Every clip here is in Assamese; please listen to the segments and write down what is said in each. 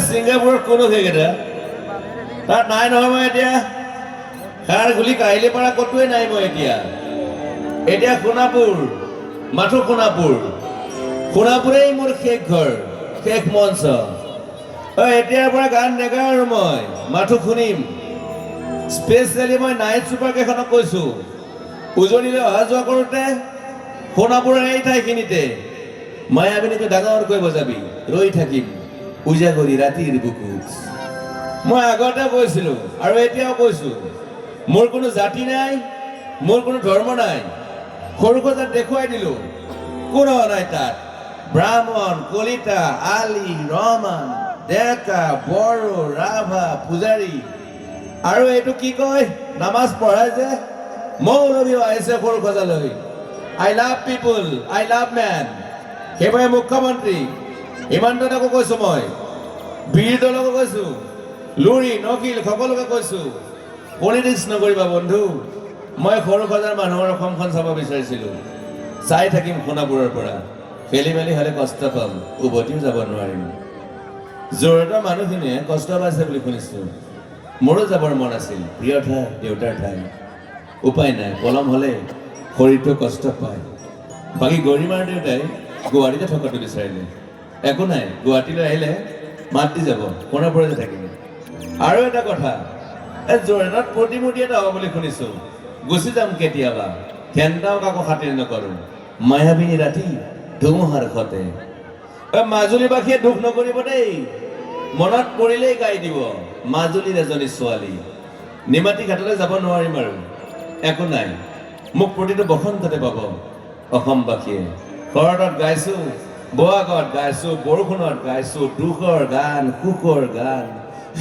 ছিংগাপুৰত কোনো সেইকেইটা তাত নাই নহয়। মই এতিয়া খাৰ গুলি কাহিলে পৰা ক'তোৱে নাই। মই এতিয়া সোণাপুৰ, মাথো সোণাপুৰেই মোৰ শেষ ঘৰ, শেষ মঞ্চ। এতিয়াৰ পৰা গান নেগাওঁ আৰু মই মাথো শুনিম। স্পেচিয়েলি মই নাইট চুপাৰ কেইখনক কৈছো, উজনিলৈ অহা যোৱা কৰোঁতে সোণাপুৰৰ এই ঠাইখিনিতে মায়াবিনীটো ডাঙৰকৈ বজাবি, ৰৈ থাকিম উজাগৰি ৰাতিৰ বুকুত। মই আগতে কৈছিলো আৰু এতিয়াও কৈছো, মোৰ কোনো জাতি নাই, মোৰ কোনো ধৰ্ম নাই। সৰু সজাত দেখুৱাই দিলো, কোনো নাই তাত। ব্ৰাহ্মণ, কলিতা, আলি, ৰহমান, ডেকা, বড়ো, ৰাভা, পূজাৰী আৰু এইটো কি কয় নামাজ পঢ়াই যে মৌলবীও আহিছে সৰু সজালৈ। I love people, I love man. সেইবাবে মুখ্যমন্ত্ৰী হিমন্তকো কৈছো, মই বিৰোধী দলকো কৈছো, লুৰি নকিল সকলোকে কৈছো, পলিটিক্স নকৰিবা বন্ধু। মই সৰু সজাৰ মানুহৰ অসমখন চাব বিচাৰিছিলো। চাই থাকিম সোণাপুৰৰ পৰা। খেলি মেলি হ'লে কষ্ট পাম, উভতিও যাব নোৱাৰিম। যোৰহাটৰ মানুহখিনিয়ে কষ্ট পাইছে বুলি শুনিছো। মোৰো যাবৰ মন আছিল, প্ৰিয় ঠাই, দেউতাৰ ঠাই। উপায় নাই, পলম হ'লে শৰীৰটো কষ্ট পায়। বাকী গৰিমাৰ দেউতাই গুৱাহাটীতে থকাটো বিচাৰিলে। একো নাই, গুৱাহাটীলৈ আহিলে মাত দি যাব, সোণাপুৰতে থাকিব। আৰু এটা কথা, যোৰহাটত প্ৰতিমূৰ্তি এটা হ'ব বুলি শুনিছো। গুচি যাম কেতিয়াবা, ঘেণ্টাও কাকো খাতিৰ নকৰো। মায়াবিনী ৰাতি ধুমুহাৰ সতে। মাজুলীবাসীয়ে দুখ নকৰিব দেই, মনত পৰিলেই গাই দিব মাজুলীৰ এজনী ছোৱালী। নিমাতী ঘাটলৈ যাব নোৱাৰিম আৰু একো নাই, মোক প্ৰতিটো বসন্ততে পাব অসমবাসীয়ে। শৰতত গাইছো, বহাগত গাইছো, বৰষুণত গাইছো, দুখৰ গান, সুখৰ গান,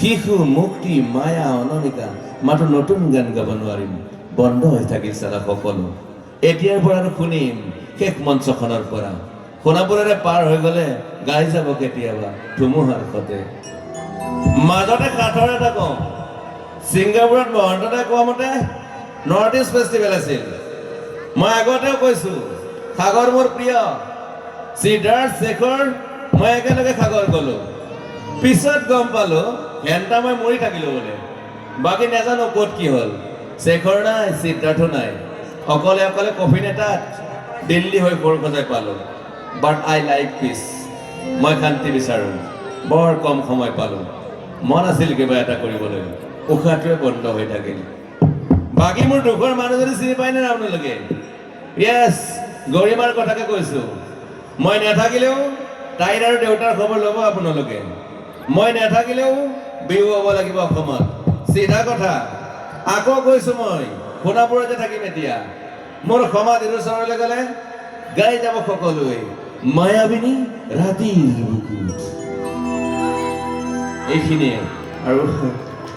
শিশু, মুক্তি, মায়া, অননিকা। মাথো নতুন গান গাব নোৱাৰিম, বন্ধ হৈ থাকিল চালা সকলো। এতিয়াৰ পৰা শুনিম শেষ মঞ্চখনৰ পৰা। সোণাপুৰেৰে পাৰ হৈ গ'লে গাই যাব কেতিয়াবা ধুমুহাৰ সতে। মাজতে কাঠৰ এটা কওঁ, ছিংগাপুৰত মহন্ততে কোৱা মতে নৰ্থ ইষ্ট ফেষ্টিভেল আছিল। মই আগতেও কৈছো, সাগৰ মোৰ প্ৰিয়। সিদ্ধাৰ্থ, শেখৰ মই একেলগে সাগৰ গলো। পিছত গম পালো ঘেণ্টা মই মৰি থাকিলো বোলে। বাকী নাজানো ক'ত কি হ'ল। শেখৰ নাই, সিদ্ধাৰ্থো নাই। অকলে অকলে কফিন এটাত দিল্লী হৈ সৰু সজাই পালো। বাট আই লাইক পিচ। মই শান্তি বিচাৰো। বৰ কম সময় পালো, মন আছিল কিবা এটা কৰিবলৈ, উশাহটোৱে বন্ধ হৈ থাকিল। বাকী মোৰ দুখৰ মানুহজনী চিনি পায় নে আপোনালোকে? য়েছ, গৰিমাৰ কথাকে কৈছো। মই নাথাকিলেও তাইৰ আৰু দেউতাৰ খবৰ ল'ব আপোনালোকে। মই নাথাকিলেও বিহু হ'ব লাগিব অসমত, চিধা কথা। আকৌ কৈছো, মই সোণাপুৰতে থাকিম এতিয়া। মোৰ সমাধিৰ ওচৰলৈ গ'লে গাই যাব সকলোৱে মায়াবিনী ৰাতিৰ বুকুত। এইখিনিয়ে আৰু